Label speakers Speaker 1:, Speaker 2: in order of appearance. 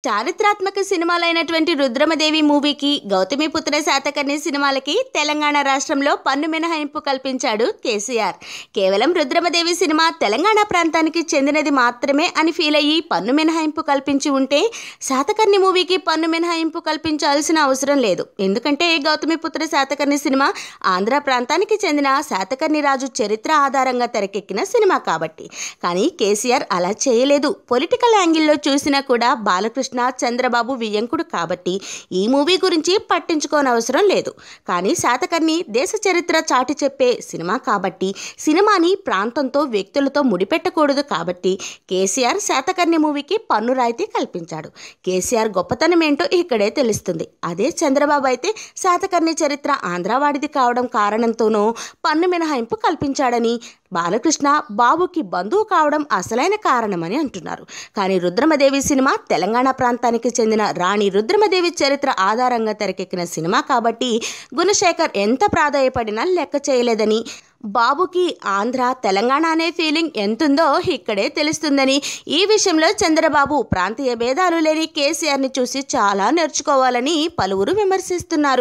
Speaker 1: చారిత్రాత్మక సినిమాలైనటువంటి రుద్రమదేవి మూవీకి, గౌతమిపుత్ర శాతకర్ణి సినిమాలకి తెలంగాణ రాష్ట్రంలో పన్ను మినహాయింపు కల్పించాడు కేసీఆర్. కేవలం రుద్రమదేవి సినిమా తెలంగాణ ప్రాంతానికి చెందినది మాత్రమే అని ఫీల్ అయ్యి పన్ను మినహాయింపు కల్పించి ఉంటే, శాతకర్ణి మూవీకి పన్ను మినహాయింపు కల్పించాల్సిన అవసరం లేదు. ఎందుకంటే గౌతమిపుత్ర శాతకర్ణి సినిమా ఆంధ్ర ప్రాంతానికి చెందిన శాతకర్ణి రాజు చరిత్ర ఆధారంగా తెరకెక్కిన సినిమా కాబట్టి. కానీ కేసీఆర్ అలా చేయలేదు. పొలిటికల్ యాంగిల్లో చూసినా కూడా బాలకృష్ణ, చంద్రబాబు వియ్యంకుడు కాబట్టి ఈ మూవీ గురించి పట్టించుకోనవసరం లేదు. కానీ శాతకర్ణి దేశ చరిత్ర చాటి చెప్పే సినిమా కాబట్టి, సినిమాని ప్రాంతంతో, వ్యక్తులతో ముడిపెట్టకూడదు కాబట్టి కేసీఆర్ శాతకర్ణి మూవీకి పన్ను రాయితీ కల్పించాడు. కేసీఆర్ గొప్పతనం ఏంటో ఇక్కడే తెలుస్తుంది. అదే చంద్రబాబు అయితే శాతకర్ణి చరిత్ర ఆంధ్రావాడిది కావడం కారణంతోనో పన్ను మినహాయింపు కల్పించాడని, బాలకృష్ణ బాబుకి బంధువు కావడం అసలైన కారణమని అంటున్నారు. కానీ రుద్రమదేవి సినిమా తెలంగాణ ప్రాంతానికి చెందిన రాణి రుద్రమదేవి చరిత్ర ఆధారంగా తెరకెక్కిన సినిమా కాబట్టి గుణశేఖర్ ఎంత ప్రాధాయపడినా లెక్క చేయలేదని, బాబుకి ఆంధ్ర, తెలంగాణ అనే ఫీలింగ్ ఎంతుందో ఇక్కడే తెలుస్తుందని, ఈ విషయంలో చంద్రబాబు ప్రాంతీయ భేదాలు లేని కేసీఆర్ని చూసి చాలా నేర్చుకోవాలని పలువురు విమర్శిస్తున్నారు.